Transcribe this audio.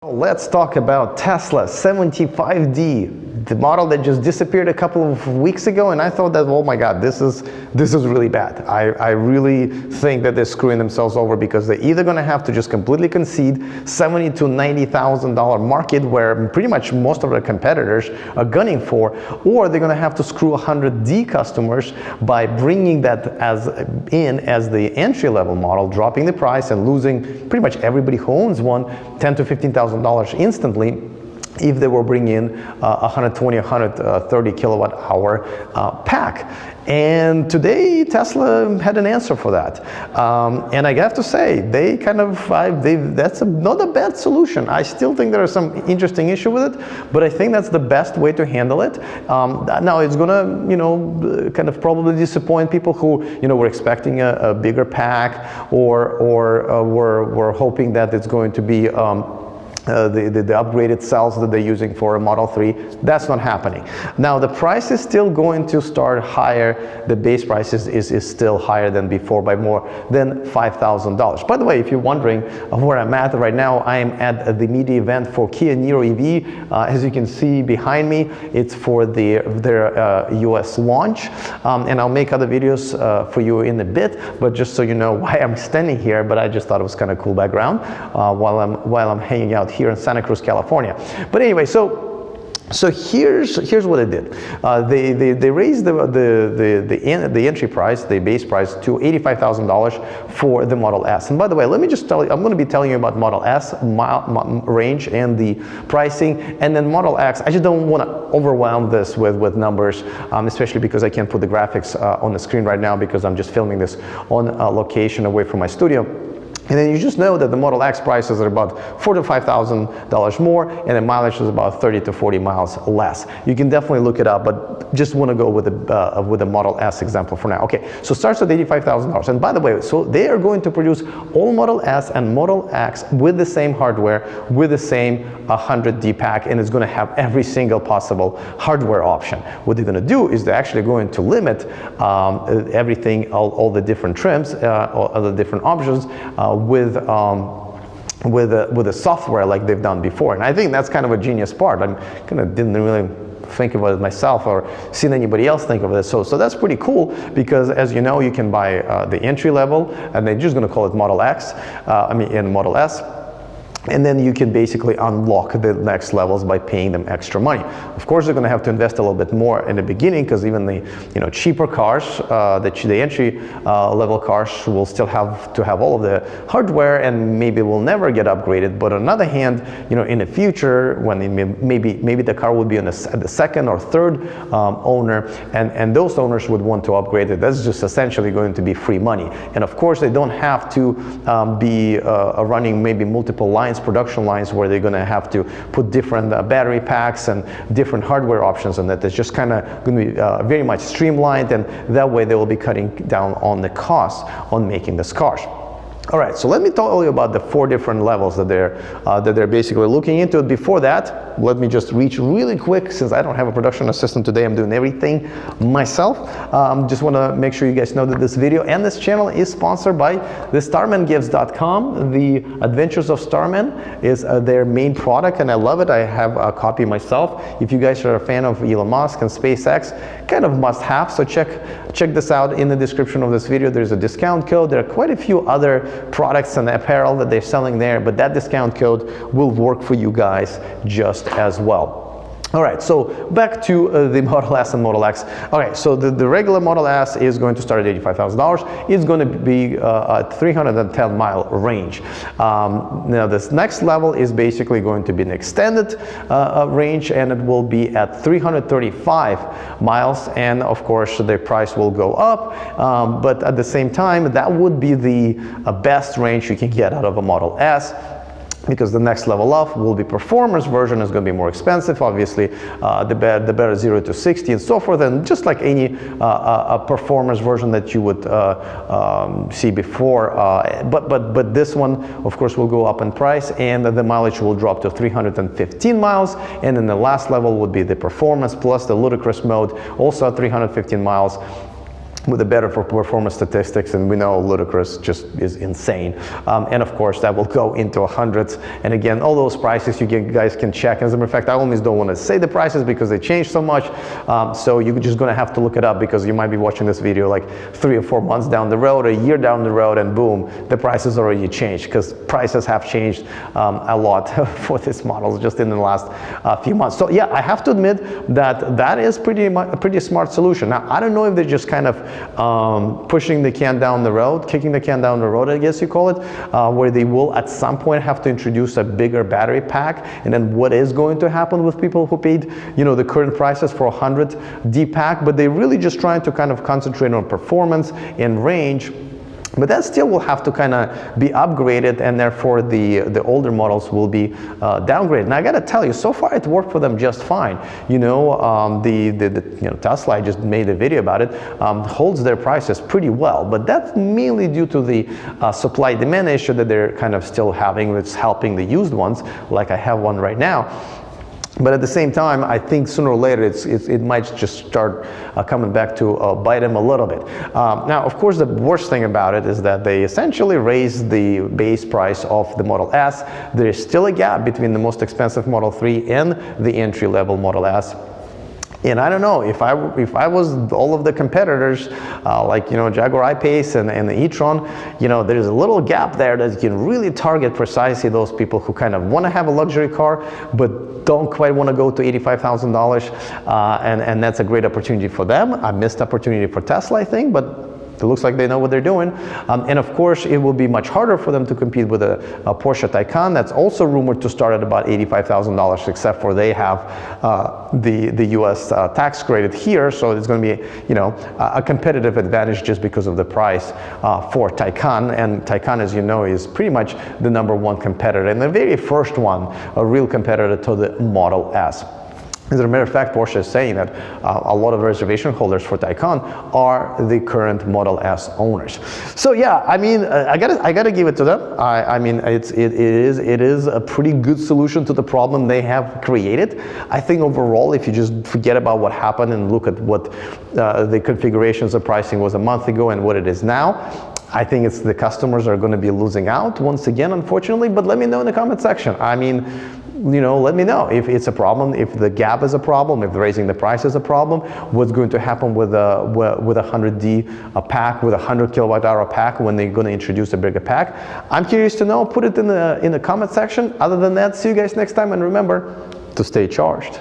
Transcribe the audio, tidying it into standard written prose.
Let's talk about Tesla 75D, the model that just disappeared a couple of weeks ago, and I thought that, oh my God, this is really bad. I really think that they're screwing themselves over, because they're either going to have to just completely concede $70,000 to $90,000 market where pretty much most of their competitors are gunning for, or they're going to have to screw 100D customers by bringing that as the entry-level model, dropping the price and losing pretty much everybody who owns one $10,000 to $15,000 instantly, if they were bringing in 120, 130 kilowatt hour pack. And today Tesla had an answer for that, and I have to say that's not a bad solution. I still think there are some interesting issue with it, but I think that's the best way to handle it. Now it's gonna kind of probably disappoint people who were expecting a bigger pack, or were hoping that it's going to be the upgraded cells that they're using for a Model 3. That's not happening. Now the price is still going to start higher. The base price is still higher than before by more than $5,000. By the way, if you're wondering where I'm at right now, I am at the media event for Kia Niro EV. As you can see behind me, it's for their US launch, and I'll make other videos for you in a bit, but just so you know why I'm standing here, but I just thought it was kind of cool background while I'm hanging out here in Santa Cruz, California. But anyway, so here's what it did. They raised the entry price, the base price, to $85,000 for the Model S. And by the way, let me just tell you, I'm going to be telling you about Model S range and the pricing, and then Model X. I just don't want to overwhelm this with numbers, especially because I can't put the graphics on the screen right now, because I'm just filming this on location away from my studio. And then you just know that the Model X prices are about $4,000 to $5,000 more, and the mileage is about 30 to 40 miles less. You can definitely look it up, but just want to go with the Model S example for now. Okay, so starts at $85,000. And by the way, so they are going to produce all Model S and Model X with the same hardware, with the same 100D pack, and it's going to have every single possible hardware option. What they're going to do is they're actually going to limit everything, all the different trims, all the different options, with the software like they've done before. And I think that's kind of a genius part. I kind of didn't really think about it myself or seen anybody else think of it. So that's pretty cool, because as you know, you can buy the entry level, and they're just going to call it Model X, and Model S. And then you can basically unlock the next levels by paying them extra money. Of course, they're going to have to invest a little bit more in the beginning, because even the cheaper cars, the entry level cars, will still have to have all of the hardware, and maybe will never get upgraded. But on the other hand, in the future, when maybe the car will be at the second or third owner, and those owners would want to upgrade it, that's just essentially going to be free money. And of course, they don't have to be running maybe multiple lines, production lines, where they're going to have to put different battery packs and different hardware options on it. It's just kind of going to be very much streamlined, and that way they will be cutting down on the cost on making these cars. All right, so let me tell you about the 4 different levels that they're basically looking into. Before that, let me just reach really quick, since I don't have a production assistant today, I'm doing everything myself. Just want to make sure you guys know that this video and this channel is sponsored by the StarmanGifts.com. The Adventures of Starman is their main product, and I love it. I have a copy myself. If you guys are a fan of Elon Musk and SpaceX, kind of must have, so check this out in the description of this video. There's a discount code. There are quite a few other products and apparel that they're selling there, but that discount code will work for you guys just as well. All right, so back to the Model S and Model X. Okay, so the regular Model S is going to start at $85,000. It's going to be a 310-mile range. Now, this next level is basically going to be an extended range, and it will be at 335 miles. And of course, the price will go up, but at the same time, that would be the best range you can get out of a Model S, because the next level up will be performance version. Is going to be more expensive, obviously, the better 0 to 60 and so forth, and just like any performance version that you would see before, but this one of course will go up in price, and the mileage will drop to 315 miles, and then the last level would be the performance plus the ludicrous mode, also at 315 miles. with the better for performance statistics, and we know ludicrous just is insane. And of course, that will go into hundreds. And again, all those prices you guys can check. As a matter of fact, I always don't want to say the prices because they change so much. So you're just going to have to look it up, because you might be watching this video like 3 or 4 months down the road, a year down the road, and boom, the prices already changed, because prices have changed a lot for these models just in the last few months. So yeah, I have to admit that that is a pretty smart solution. Now, I don't know if they're just kind of pushing the can down the road, kicking the can down the road, I guess you call it, where they will at some point have to introduce a bigger battery pack. And then what is going to happen with people who paid, you know, the current prices for 100D pack? But they're really just trying to kind of concentrate on performance and range. But that still will have to kind of be upgraded, and therefore the older models will be downgraded. And I got to tell you, so far it worked for them just fine. You know, Tesla, I just made a video about it, holds their prices pretty well. But that's mainly due to the supply-demand issue that they're kind of still having, which is helping the used ones, like I have one right now. But at the same time, I think sooner or later it might just start coming back to bite them a little bit. Now, of course, the worst thing about it is that they essentially raised the base price of the Model S. There's still a gap between the most expensive Model 3 and the entry-level Model S. And I don't know, if I was all of the competitors, like, you know, Jaguar I-Pace and the e-tron, you know, there's a little gap there that you can really target precisely those people who kind of want to have a luxury car, but don't quite want to go to $85,000. And that's a great opportunity for them. A missed opportunity for Tesla, I think, but it looks like they know what they're doing. And of course, it will be much harder for them to compete with a Porsche Taycan that's also rumored to start at about $85,000, except for they have the US tax credit here. So it's going to be, you know, a competitive advantage just because of the price for Taycan. And Taycan, as you know, is pretty much the #1 competitor, and the very first one, a real competitor to the Model S. As a matter of fact, Porsche is saying that a lot of reservation holders for Taycan are the current Model S owners. So yeah, I mean, I gotta give it to them. I mean, it is a pretty good solution to the problem they have created. I think overall, if you just forget about what happened and look at what the configurations of pricing was a month ago and what it is now, I think it's the customers are going to be losing out once again, unfortunately. But let me know in the comment section. I mean, you know, let me know if it's a problem, if the gap is a problem, if raising the price is a problem, what's going to happen with a 100D pack, with a 100 kilowatt hour pack when they're going to introduce a bigger pack. I'm curious to know. Put it in the comment section. Other than that, see you guys next time, and remember to stay charged.